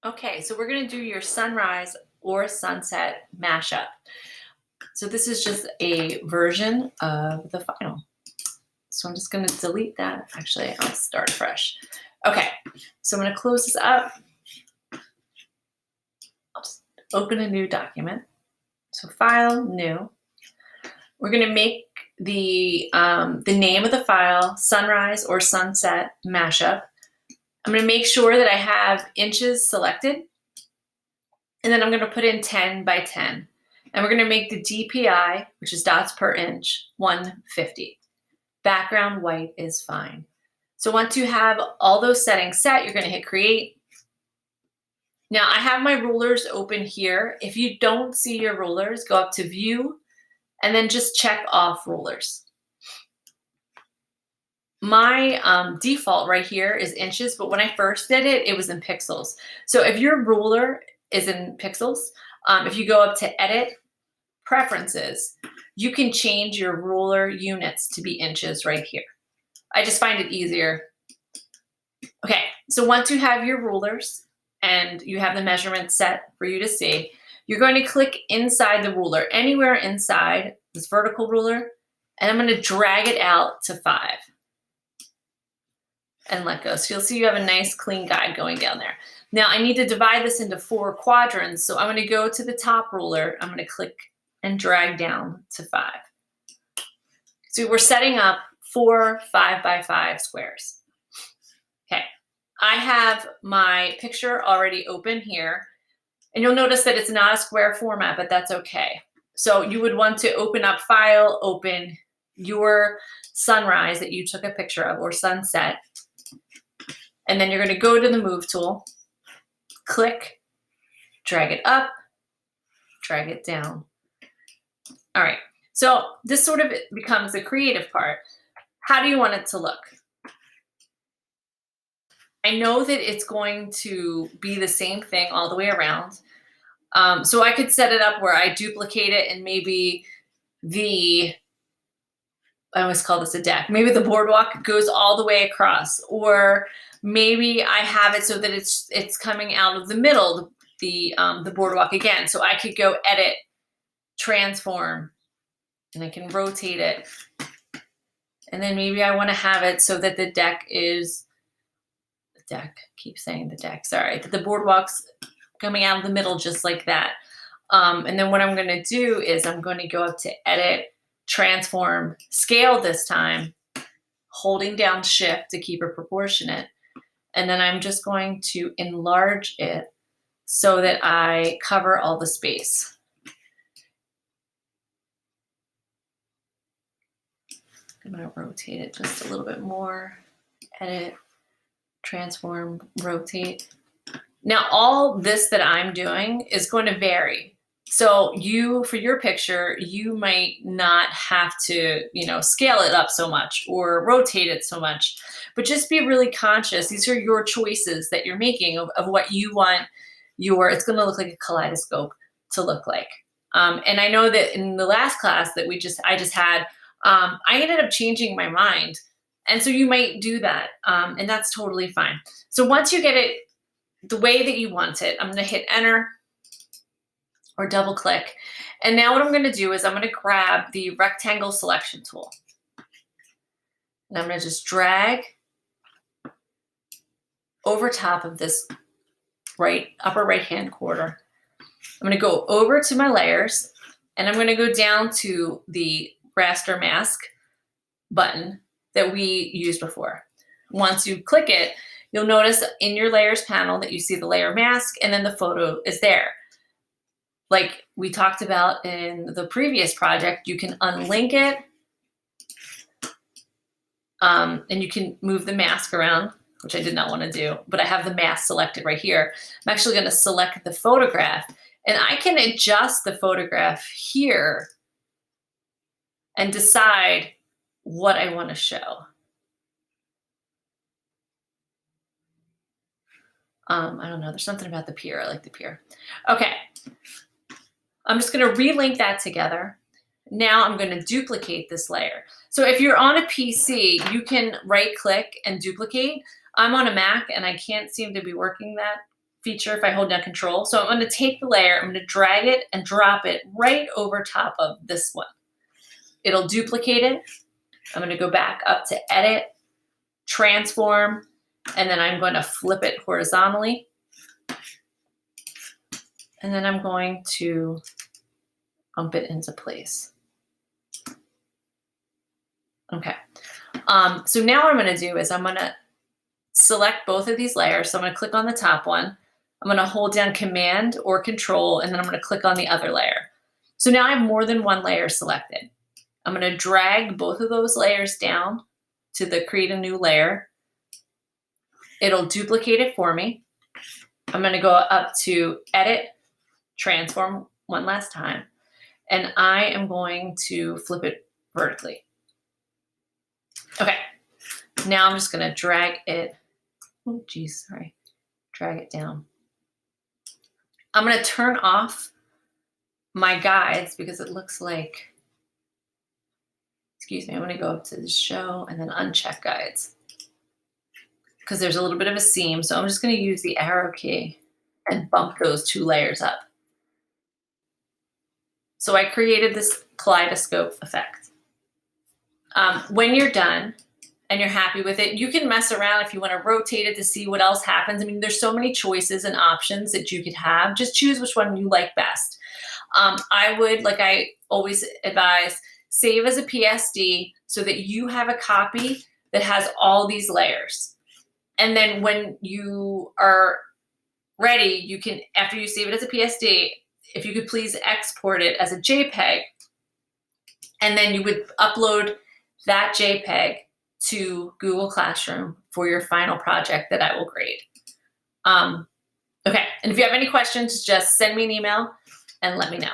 Okay, so we're gonna do your sunrise or sunset mashup. So this is just a version of the final. So I'm just gonna delete that. Actually, I'll start fresh. Okay, so I'm gonna close this up. I'll just open a new document. So file, new. We're gonna make the name of the file sunrise or sunset mashup. I'm gonna make sure that I have inches selected. And then I'm going to put in 10 by 10. And we're going to make the DPI, which is dots per inch, 150. Background white is fine. So once you have all those settings set, you're going to hit create. Now I have my rulers open here. If you don't see your rulers, go up to view and then just check off rulers. My default right here is inches, but when I first did it, it was in pixels. So if your ruler is in pixels, if you go up to edit, preferences, you can change your ruler units to be inches right here. I just find it easier. Okay, so once you have your rulers and you have the measurement set for you to see, you're going to click inside the ruler, anywhere inside this vertical ruler, and I'm going to drag it out to 5 and let go. So you'll see you have a nice clean guide going down there. Now I need to divide this into 4 quadrants. So I'm going to go to the top ruler. I'm going to click and drag down to 5. So we're setting up 4 5 by 5 squares. Okay, I have my picture already open here. And you'll notice that it's not a square format, but that's okay. So you would want to open up file, open your sunrise that you took a picture of or sunset. And then you're going to go to the move tool, click, drag it up, drag it down. All right, so this sort of becomes the creative part. How do you want it to look? I know that it's going to be the same thing all the way around. So I could set it up where I duplicate it and maybe I always call this a deck, maybe the boardwalk goes all the way across, or maybe I have it so that it's coming out of the middle, the boardwalk again. So I could go edit, transform, and I can rotate it. And then maybe I want to have it so that the deck is, keep saying the deck, sorry, that the boardwalk's coming out of the middle just like that. And then what I'm going to do is I'm going to go up to edit, transform, scale this time, holding down shift to keep it proportionate. And then I'm just going to enlarge it so that I cover all the space. I'm going to rotate it just a little bit more. Edit, transform, rotate. Now all this that I'm doing is going to vary. So for your picture, you might not have to, scale it up so much or rotate it so much, but just be really conscious. These are your choices that you're making of what you want it's going to look like a kaleidoscope to look like. And I know that in the last class that I just had, I ended up changing my mind. And so you might do that. And that's totally fine. So once you get it the way that you want it, I'm going to hit enter or double click. And now what I'm going to do is I'm going to grab the rectangle selection tool. And I'm going to just drag over top of this upper right hand corner. I'm going to go over to my layers and I'm going to go down to the raster mask button that we used before. Once you click it, you'll notice in your layers panel that you see the layer mask and then the photo is there. Like we talked about in the previous project, you can unlink it and you can move the mask around, which I did not want to do, but I have the mask selected right here. I'm actually going to select the photograph and I can adjust the photograph here and decide what I want to show. I don't know, there's something about the pier. I like the pier. Okay. I'm just going to relink that together. Now I'm going to duplicate this layer. So if you're on a PC, you can right click and duplicate. I'm on a Mac and I can't seem to be working that feature if I hold down Control. So I'm going to take the layer, I'm going to drag it and drop it right over top of this one. It'll duplicate it. I'm going to go back up to Edit, Transform, and then I'm going to flip it horizontally. And then I'm going to bump it into place. Okay. So now what I'm going to do is I'm going to select both of these layers. So I'm going to click on the top one. I'm going to hold down Command or Control, and then I'm going to click on the other layer. So now I have more than one layer selected. I'm going to drag both of those layers down to the Create a New Layer. It'll duplicate it for me. I'm going to go up to Edit, Transform one last time, and I am going to flip it vertically. Okay, now I'm just going to drag it. Oh, geez, sorry. Drag it down. I'm going to turn off my guides because it looks like, excuse me, I'm going to go up to the Show and then uncheck guides because there's a little bit of a seam. So I'm just going to use the arrow key and bump those two layers up. So I created this kaleidoscope effect. When you're done and you're happy with it, you can mess around if you want to rotate it to see what else happens. I mean, there's so many choices and options that you could have. Just choose which one you like best. I would, like I always advise, save as a PSD so that you have a copy that has all these layers. And then when you are ready, you can, after you save it as a PSD, if you could please export it as a JPEG, and then you would upload that JPEG to Google Classroom for your final project that I will grade. Okay, and if you have any questions, just send me an email and let me know.